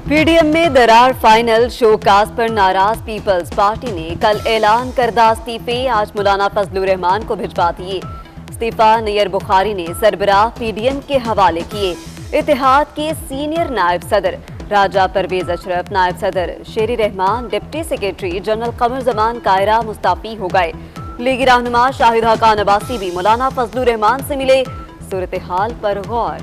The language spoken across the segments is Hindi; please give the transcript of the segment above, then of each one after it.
पीडीएम में दरार फाइनल शोकाज पर नाराज पीपल्स पार्टी ने कल ऐलान करदा इस्तीफे आज मौलाना फजलुर रहमान को भिजवा दिए। इस्तीफा नैयर बुखारी ने सरबराह पीडीएम के हवाले किए। इत्तेहाद के सीनियर नायब सदर राजा परवेज अशरफ, नायब सदर शेरी रहमान, डिप्टी सेक्रेटरी जनरल कमर जमान कायरा मुस्ताफी हो गए। लीगी रहनुमा शाहिद हकान अब्बासी भी मौलाना फजलुर रहमान से मिले। सूरत हाल पर गौर।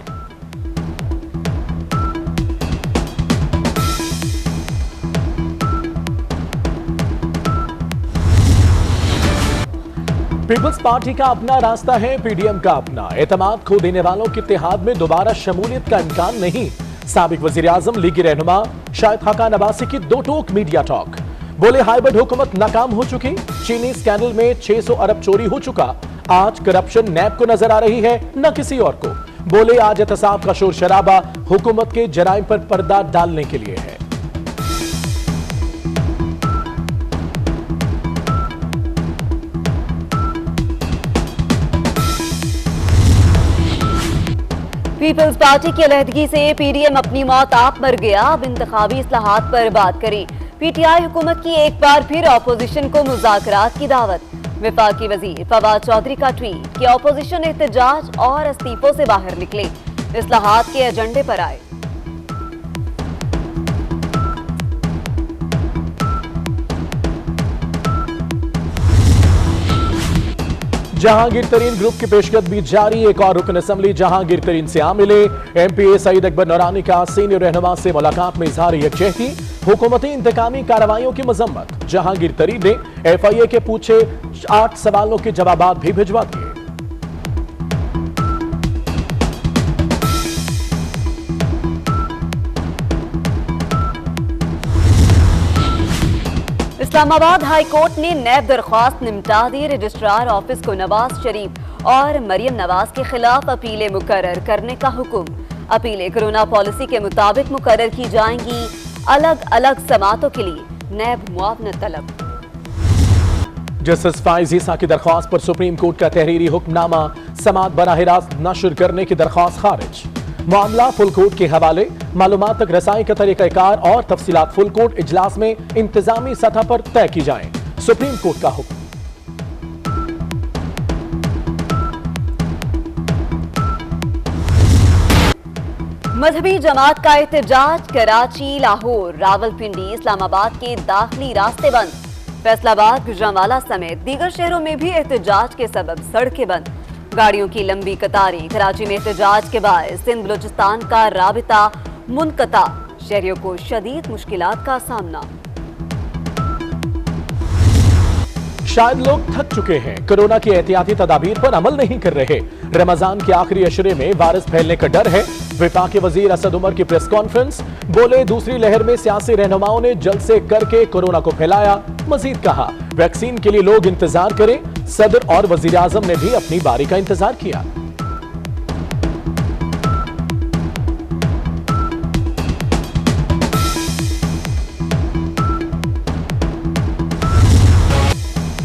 पीपल्स पार्टी का अपना रास्ता है, पीडीएम का अपना। एतमाद खो देने वालों के इत्तेहाद में दोबारा शमूलियत का इम्कान नहीं। साबिक वजीर आजम लीगी रहनुमा शाहिद हकान अब्बासी की दो टोक मीडिया टॉक। बोले हाइब्रिड हुकूमत नाकाम हो चुकी, चीनी स्कैंडल में 600 अरब चोरी हो चुका। आज करप्शन नैब को नजर आ रही है, न किसी और को। बोले आज एहतसाब का शोर शराबा हुकूमत के जराइम पर पर्दा डालने के लिए है। पीपल्स पार्टी की अलहदगी से पीडीएम अपनी मौत आप मर गया। अब इंतखाबी इस्लाहात पर बात करें। पीटीआई हुकूमत की एक बार फिर ऑपोजिशन को मुज़ाकरात की दावत। वफाकी वजीर फवाद चौधरी का ट्वीट कि ऑपोजिशन एहतजाज और इस्तीफों से बाहर निकले, इस्लाहात के एजेंडे पर आए। जहांगीर तरीन ग्रुप की पेशकदमी जारी। एक और रुकन असम्बली जहांगीर तरीन से आ मिले। एमपीए सईद अकबर नूरानी का सीनियर रहनुमा से मुलाकात में इजहार यकजहती, हुकूमती इंतकामी कार्रवाइयों की मजम्मत। जहांगीर तरीन ने एफआईए के पूछे 8 सवालों के जवाब भी भिजवा दिए। इस्लामाबाद हाई कोर्ट ने नैब दरख्वास्त निमटा दी। रजिस्ट्रार ऑफिस को नवाज शरीफ और मरियम नवाज के खिलाफ अपीलें मुकर्रर करने का हुक्म। अपीलें कोरोना पॉलिसी के मुताबिक मुकर्रर की जाएंगी। अलग अलग समातों के लिए नैब मुआवनत तलब। जस्टिस फाइज ईसा की दरख्वास्त पर सुप्रीम कोर्ट का तहरीरी हुक्मनामा, समात बराह रास्त नशर करने की दरख्वास्त खारिज। मामला फुल कोर्ट के हवाले। मालूमात तक रसाई का तरीक़ाकार और तफसीलात फुल कोर्ट इजलास में इंतजामी सतह पर तय की जाएं, सुप्रीम कोर्ट का हुक्म। मजहबी जमात का एहतजाज। कराची, लाहौर, रावलपिंडी, इस्लामाबाद के दाखिली रास्ते बंद। फैसलाबाद, गुजरांवाला समेत दीगर शहरों में भी एहतजाज के सबब सड़कें बंद। गाड़ियों की लंबी कतारें। कराची में एहतजाज के बाद सिंध बलोचिस्तान का राबिता मुनक़ता। शहरियों को शदीद मुश्किलात का सामना। शायद लोग थक चुके हैं, कोरोना की एहतियाती तदाबीर पर अमल नहीं कर रहे। रमजान के आखिरी अशरे में वायरस फैलने का डर है। वफाकी वजीर असद उमर की प्रेस कॉन्फ्रेंस। बोले दूसरी लहर में सियासी रहनुमाओं ने जलसे करके कोरोना को फैलाया। मजीद कहा वैक्सीन के लिए लोग इंतजार करें। सदर और वजीर आजम ने भी अपनी बारी का इंतजार किया।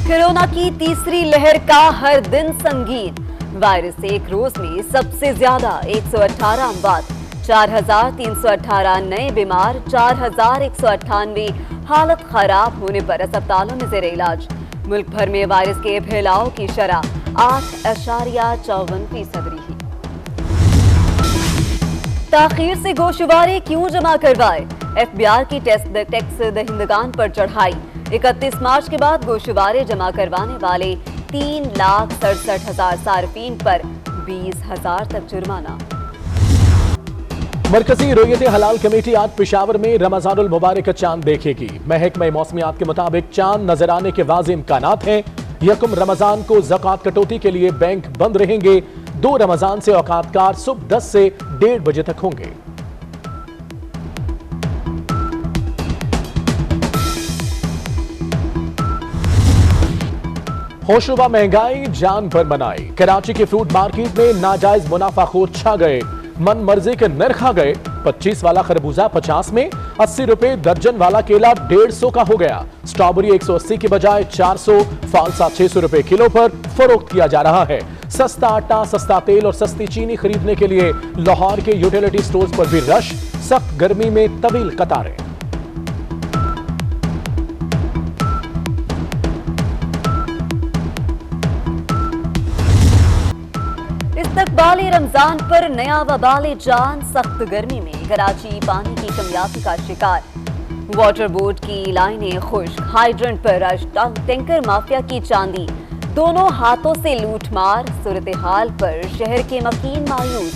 कोरोना की तीसरी लहर का हर दिन संगीन। वायरस से एक रोज में सबसे ज्यादा 118 अमवात, 4318 नए बीमार, 4198 हालत खराब होने पर अस्पतालों में जेर इलाज। मुल्क भर में वायरस के फैलाव की शरह 8.54% रही। ताखीर से गोशुमारे क्यों जमा करवाए? एफबीआर की टैक्स दहिंदगान पर चढ़ाई। 31 मार्च के बाद गोशुमारे जमा करवाने वाले 3,67,000 सार्फिन पर 20,000 तक जुर्माना। मरकजी रोयत हलाल कमेटी आज पेशावर में रमजानुल मुबारक का चांद देखेगी। महकमा मौसमियात के मुताबिक चांद नजर आने के वाज़ेह इम्कानात हैं। यकम रमजान को ज़कात कटौती के लिए बैंक बंद रहेंगे। 2 रमजान से औकातकार सुबह 10 से 1:30 बजे तक होंगे। होशरुबा महंगाई जान पर बनाई। कराची के फ्रूट मार्केट में नाजायज मुनाफाखोर छा गए। मन मर्जी के नर्ख आ गए। 25 वाला खरबूजा 50 में, 80 रुपए दर्जन वाला केला 150 का हो गया। स्ट्रॉबेरी 180 की बजाय 400, फालसा 600 रुपए किलो पर फरोख्त किया जा रहा है। सस्ता आटा, सस्ता तेल और सस्ती चीनी खरीदने के लिए लाहौर के यूटिलिटी स्टोर्स पर भी रश। सख्त गर्मी में तवील कतारें। इस्तकबाल रमजान पर नया वबाल जान, सख्त गर्मी में कराची पानी की कमियाबी का शिकार। वाटर बोर्ड की लाइनें खुश्क, हाइड्रेंट पर आज टैंकर माफिया की चांदी, दोनों हाथों से लूटमार। सूरत हाल पर शहर के मकीन मायूस,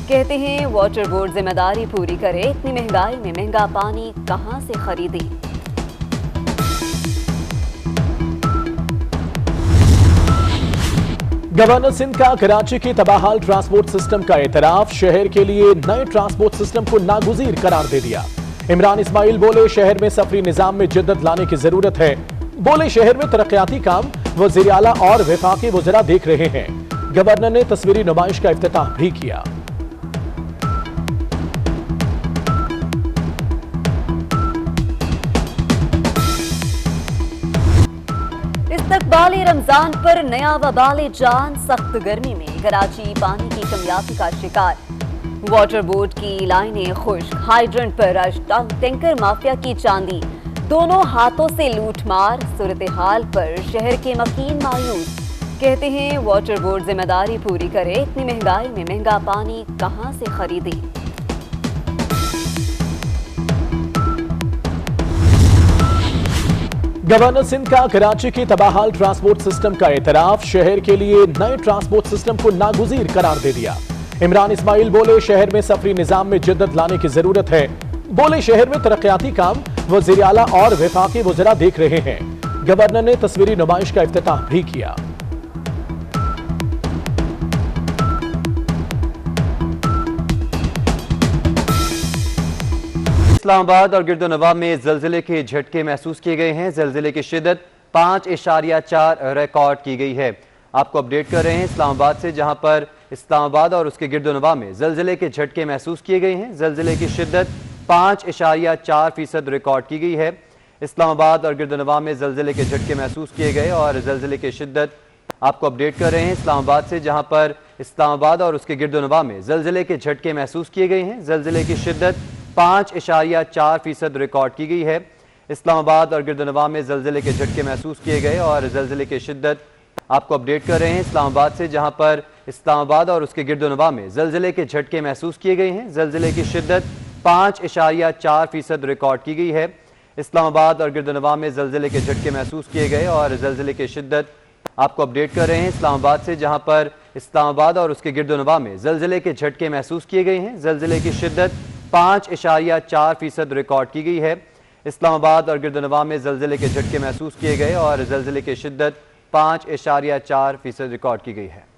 कहते हैं वाटर बोर्ड जिम्मेदारी पूरी करे, इतनी महंगाई में महंगा पानी कहां से खरीदे। गवर्नर सिंध का कराची के तबाहाल ट्रांसपोर्ट सिस्टम का एतराफ, शहर के लिए नए ट्रांसपोर्ट सिस्टम को नागुज़ीर करार दे दिया। इमरान इस्माइल बोले शहर में सफरी निजाम में जिद्दत लाने की जरूरत है। बोले शहर में तरक्याती काम वज़ीर आला और वफाकी वज़रा देख रहे हैं। गवर्नर ने तस्वीरी नुमाइश का इफ्तिताह भी किया। इस्तकबाल रमजान पर नया वबाल जान, सख्त गर्मी में कराची पानी की कमियाबी का शिकार। वाटर बोर्ड की लाइनें खुश्क, हाइड्रेंट पर आज टैंकर माफिया की चांदी, दोनों हाथों से लूटमार। सूरत हाल पर शहर के मकीन मायूस, कहते हैं वाटर बोर्ड जिम्मेदारी पूरी करे, इतनी महंगाई में महंगा पानी कहां से खरीदे। गवर्नर सिंध का कराची के तबाहाल ट्रांसपोर्ट सिस्टम का एतराफ, शहर के लिए नए ट्रांसपोर्ट सिस्टम को नागुज़ीर करार दे दिया। इमरान इस्माइल बोले शहर में सफरी निजाम में जिद्दत लाने की जरूरत है। बोले शहर में तरक्याती काम वज़ीर आला और वफाकी वज़रा देख रहे हैं। गवर्नर ने तस्वीरी नुमाइश का इफ्तिताह भी किया। इस्लामाबाद और गिरदोनवा में ज़लज़ले के झटके महसूस किए गए हैं। ज़लज़ले की शिद्दत 5.4 रिकॉर्ड की गई है। आपको अपडेट कर रहे हैं इस्लामाबाद से, जहां पर इस्लामाबाद और उसके गिरदोनवा में ज़लज़ले के झटके महसूस किए गए हैं। ज़लज़ले की शिद्दत 5.4% रिकॉर्ड की गई है। इस्लामाबाद और गिरदोनवा में ज़लज़ले के झटके महसूस किए गए और ज़लज़ले की शिद्दत आपको अपडेट कर रहे हैं इस्लामाबाद से, जहां पर इस्लामाबाद और उसके गिरदोनवा में ज़लज़ले के झटके महसूस किए गए हैं। ज़लज़ले की शिद्दत 5.4% रिकॉर्ड की गई है। इस्लामाबाद और गिरदोनवा में ज़लज़ले के झटके महसूस किए गए और ज़लज़ले की शिद्दत आपको अपडेट कर रहे हैं इस्लामाबाद से, जहां पर इस्लामाबाद और उसके गिरदोनवा में ज़लज़ले के झटके महसूस किए गए हैं। ज़लज़ले की शिद्दत 5.4% रिकॉर्ड की गई है। इस्लामाबाद और गिरदोनवा में ज़लज़ले के झटके महसूस किए गए और ज़लज़ले की शिद्दत आपको अपडेट कर रहे हैं इस्लामाबाद से, जहां पर इस्लामाबाद और उसके गिरदोनवा में ज़लज़ले के झटके महसूस किए गए हैं। ज़लज़ले की शिद्दत 5.4% रिकॉर्ड की गई है। इस्लामाबाद और गिरदोनवा में ज़लज़ले के झटके महसूस किए गए और ज़लज़ले की शिद्दत 5.4% रिकॉर्ड की गई है।